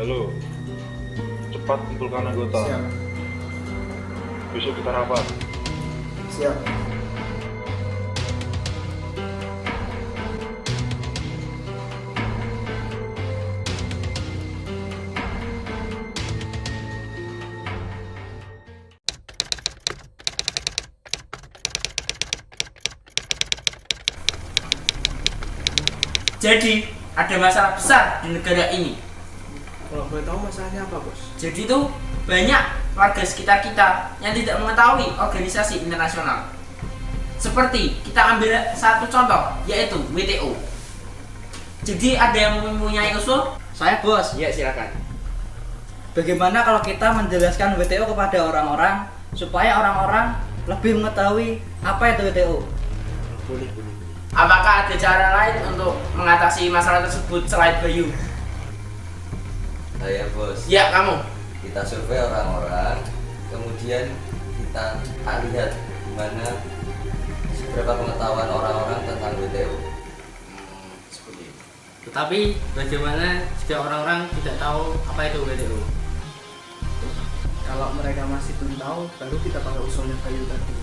Halo, cepat kumpulkan anggota. Siap. Besok kita rapat. Siap. Jadi ada masalah besar di negara ini. Kalau boleh tahu masalahnya apa, Bos? Jadi tuh banyak warga sekitar kita yang tidak mengetahui organisasi internasional. Seperti kita ambil satu contoh, yaitu WTO. Jadi ada yang mempunyai usul? Saya bos. Ya silakan. Bagaimana kalau kita menjelaskan WTO kepada orang-orang supaya orang-orang lebih mengetahui apa itu WTO? Boleh. Apakah ada cara lain untuk mengatasi masalah tersebut selain Bayu? Saya bos, Ya kamu. kita survei orang-orang, kemudian kita lihat gimana seberapa pengetahuan orang-orang tentang WTO. Seperti itu. Tetapi bagaimana jika orang-orang tidak tahu apa itu WTO? Kalau mereka masih belum tahu, baru kita pakai usulnya Bayu tadi.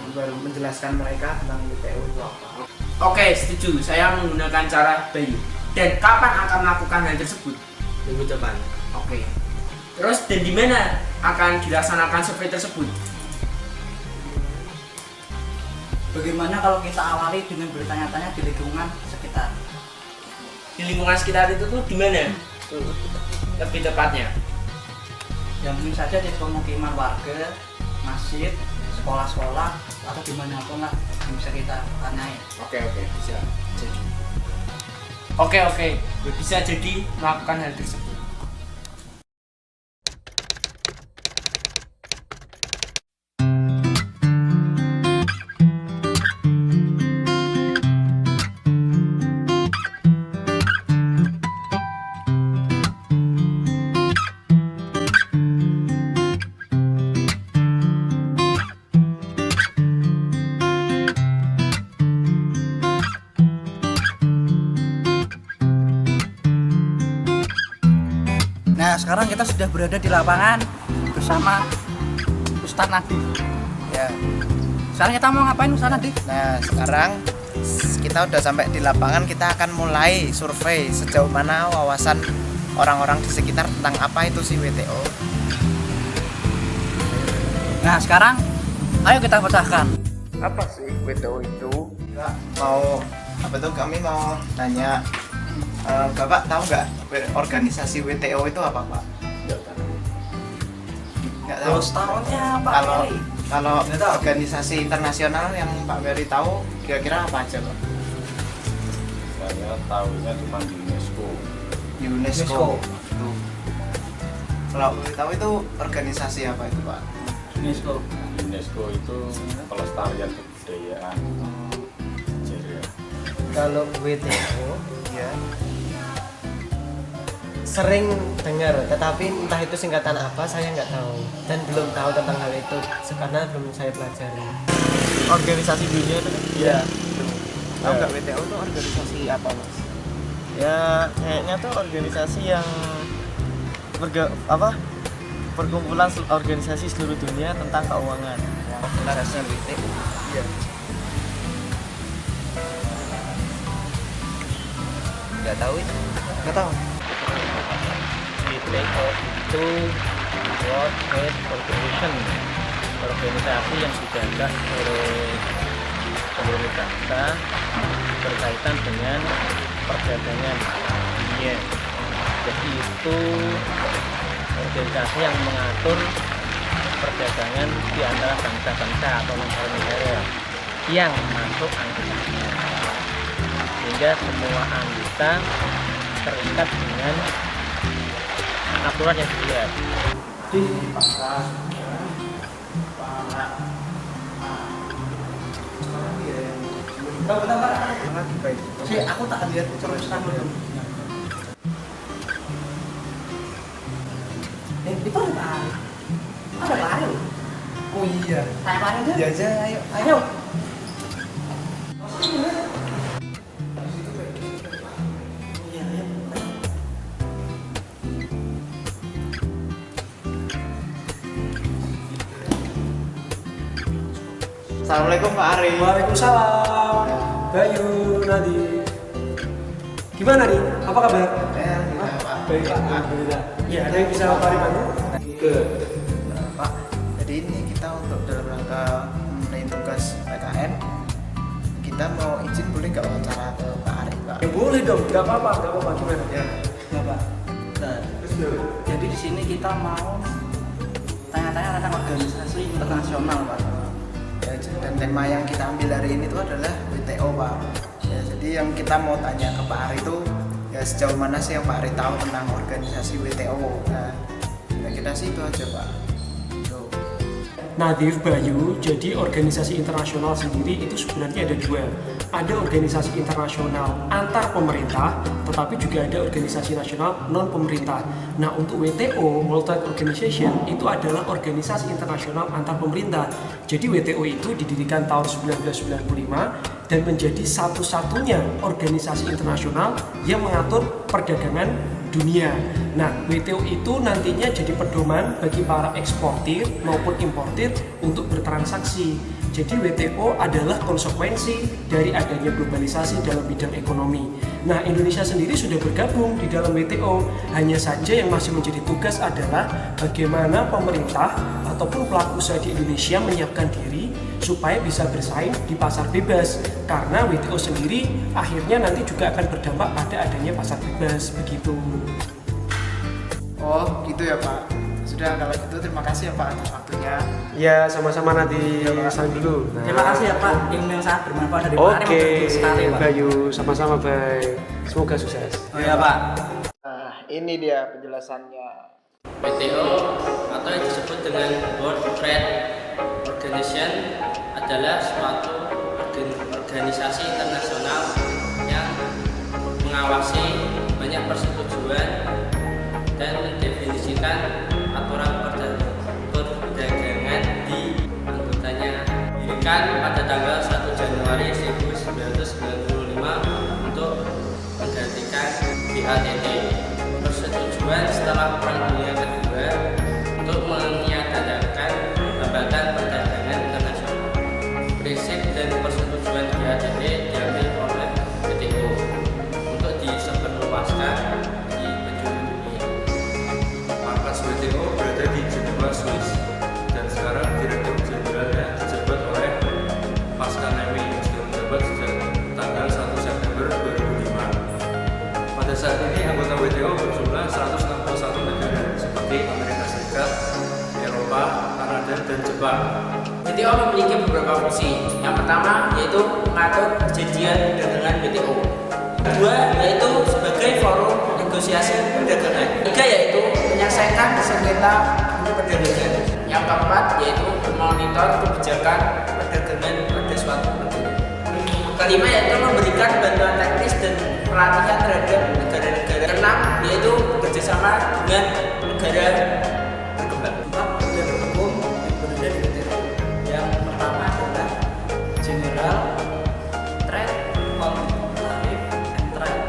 Baru menjelaskan mereka tentang WTO itu apa. Oke, setuju. Saya menggunakan cara Bayu. Dan kapan akan melakukan hal tersebut? Minggu depan. Oke. Terus dan di mana akan dilaksanakan survei tersebut? Bagaimana kalau kita awali dengan bertanya-tanya di lingkungan sekitar? Di lingkungan sekitar itu tuh di mana? Lebih tepatnya. Ya mungkin saja di pemukiman warga, masjid, sekolah-sekolah, atau dimanapun lah yang bisa kita tanyai. Oke, bisa jadi. Oke, bisa jadi melakukan hal tersebut. Nah, sekarang kita sudah berada di lapangan bersama Ustadz Nadi. Ya, Sekarang kita mau ngapain Ustadz Nadi? nah sekarang kita udah sampai di lapangan, kita akan mulai survei sejauh mana wawasan orang-orang di sekitar tentang apa itu sih WTO. Nah, sekarang ayo kita pecahkan. Apa sih WTO itu? Mau apa tuh, kami mau nanya, Bapak tahu nggak organisasi WTO itu apa, Pak? Nggak tahu. Terus tahunnya Pak Kalau Ferry. kalau organisasi internasional yang Pak Ferry tahu kira-kira apa aja, Pak? Saya tahunya cuma di UNESCO. UNESCO. Tuh. Kalau boleh tahu itu organisasi apa itu, Pak? UNESCO. UNESCO itu pelestarian kebudayaan. Jadi ya. Kalau WTO Ya. sering dengar, tetapi entah itu singkatan apa saya nggak tahu dan belum tahu tentang hal itu karena belum saya pelajari. Organisasi dunia itu kan? Iya. Tahu nggak WTO itu organisasi apa, Mas? Ya kayaknya tuh organisasi yang perkumpulan organisasi seluruh dunia tentang keuangan. Organisasi WTO. Iya. Nggak tahu itu. Nggak tahu. WTO itu World Trade Organization, organisasi yang digagas oleh seluruh bangsa berkaitan dengan perdagangan dunia. Jadi itu organisasi yang mengatur perdagangan di antara bangsa-bangsa atau negara-negara yang masuk anggotanya, sehingga semua anggota terikat dengan aturan yang dibuat. Di pasar para sih aku tak lihat terus kamu dong. Itu ada Pak Ariel. Oh iya. Saya Pak Ariel. Iya aja, ayo. Ayo. Iya, ayo. Assalamualaikum Pak Ari. Waalaikumsalam. Bayu, Nadi. Gimana nih? Apa kabar? Pak. Baik Pak, alhamdulillah. Ya, ada yang bisa Pak Ari bantu? Pak, jadi ini kita untuk dalam rangka memenuhi tugas PKN, kita mau izin boleh nggak wawancara ke Pak Ari, Pak? Ya boleh dong, nggak apa-apa gimana? Ya. Ya Pak. Nah, jadi di sini kita mau tanya-tanya tentang organisasi internasional Pak. Ya, dan tema yang kita ambil hari ini itu adalah WTO, Pak. Ya, jadi yang kita mau tanya ke Pak Ari itu ya sejauh mana sih yang Pak Ari tahu tentang organisasi WTO. Nah, kira-kira sih itu aja, Pak. Tuh. Nadir, Bayu, jadi organisasi internasional sendiri itu sebenarnya ada dua. Ada organisasi internasional antar pemerintah, tetapi juga ada organisasi nasional non pemerintah. Nah, untuk WTO, World Trade Organization, itu adalah organisasi internasional antar pemerintah. Jadi WTO itu didirikan tahun 1995 dan menjadi satu-satunya organisasi internasional yang mengatur perdagangan dunia. Nah, WTO itu nantinya jadi pedoman bagi para eksportir maupun importir untuk bertransaksi. Jadi WTO adalah konsekuensi dari adanya globalisasi dalam bidang ekonomi. Nah, Indonesia sendiri sudah bergabung di dalam WTO. Hanya saja yang masih menjadi tugas adalah bagaimana pemerintah ataupun pelaku usaha di Indonesia menyiapkan diri supaya bisa bersaing di pasar bebas. Karena WTO sendiri akhirnya nanti juga akan berdampak pada adanya pasar bebas, begitu. Oh, gitu ya, Pak. Sudah, kalau gitu terima kasih ya Pak atas waktunya. Ya, sama-sama nanti saling dulu. Terima kasih ya Pak, ilmu yang sangat bermanfaat dari Pak Ari membantu sekali Pak. Bayu, sama-sama baik. Semoga sukses. Oh ya Pak. Nah, ini dia penjelasannya. WTO atau yang disebut dengan World Trade Organization adalah suatu organisasi internasional yang mengawasi banyak persetujuan dan mendefinisikan aturan perdagangan di anggotanya. Didirikan pada tanggal 1 Januari 1995 untuk menggantikan GATT. Persetujuan setelah Perang Dunia Kedua untuk meniadakan hambatan perdagangan internasional. Prinsip dan persetujuan GATT diambil oleh WTO untuk disebarluaskan di penjuru dunia. Markas WTO berada di Geneva, Swiss, dan sekarang Direktur Jenderalnya dijabat oleh Pascal Lamy yang sudah menjabat sejak tanggal 1 September 2005. Pada saat ini anggota WTO berjumlah 161 negara seperti Amerika Serikat, Eropa, Kanada, dan Jepang. WTO memiliki beberapa fungsi. Yang pertama yaitu mengatur perjanjian perdagangan WTO. Kedua yaitu sebagai forum negosiasi perdagangan. Ketiga yaitu menyelesaikan sengketa perdagangan. Yang keempat yaitu memonitor kebijakan perdagangan pada suatu negara. Kelima yaitu memberikan bantuan teknis dan pelatihan terhadap negara-negara. Keenam yaitu bekerjasama dengan negara berkembang. Empat badan hukum yang berada di WTO. Yang pertama adalah General Trade Tariff and Trade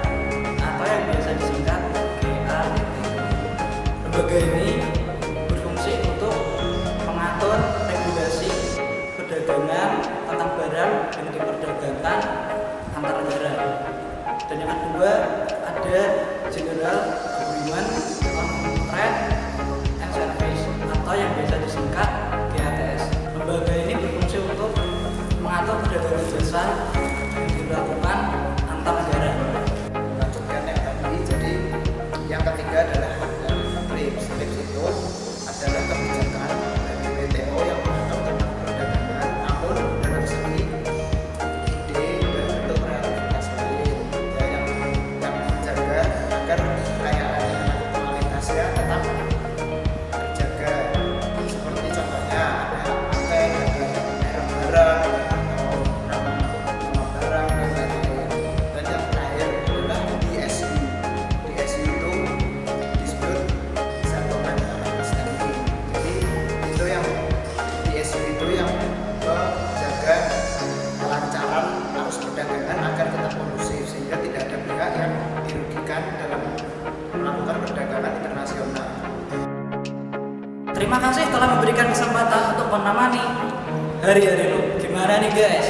atau yang biasa disingkat GATT. Lembaga ini berfungsi untuk mengatur regulasi perdagangan tentang barang yang diperdagangkan antar negara. Dan yang kedua ada General Agreement on Trade and Service atau yang biasa disingkat GATS. Lembaga ini berfungsi untuk mengatur perdagangan jasa yang dilakukan antar negara. Lanjutkan yang tadi, jadi yang ketiga adalah TRIPS. TRIPS itu adalah kebijakan dari WTO yang mengatur tentang perdagangan, namun dalam segi ide dan bentuk kreativitas lain, ya, yang menjaga agar kekayaan kualitasnya tetap terjaga. Seperti contohnya ada paten, ada merek barang atau nama barang dan lain-lain. Dan yang terakhir adalah DSU. DSU itu disebut settlement understanding. Jadi itu yang DSU itu yang menjaga kelancaran arus perdagangan agar tetap kondusif sehingga tidak ada pihak yang dirugikan dalam melakukan perdagangan internasional. Terima kasih telah memberikan kesempatan untuk menemani hari-hari lu. Gimana Gimana nih guys?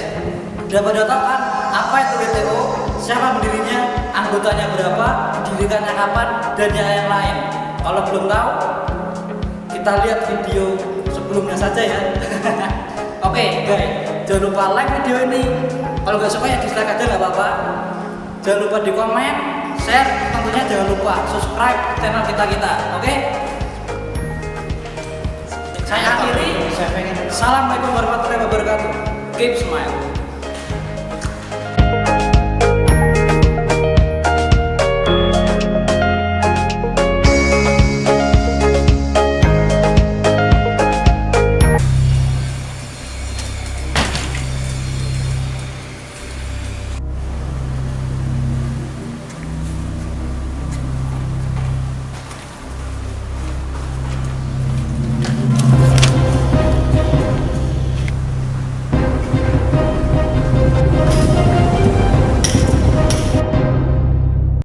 Udah pada tahu kan apa itu WTO? Siapa pendirinya? Anggotanya berapa? Didirikannya kapan? Dan yang lain. Kalau belum tahu, kita lihat video sebelumnya saja ya. Oke guys, jangan lupa like video ini. Kalau nggak suka ya dislike aja nggak apa-apa. Jangan lupa di komen, share, tentunya jangan lupa subscribe channel kita. Oke? Saya akhiri. Assalamualaikum warahmatullahi wabarakatuh. Keep smile.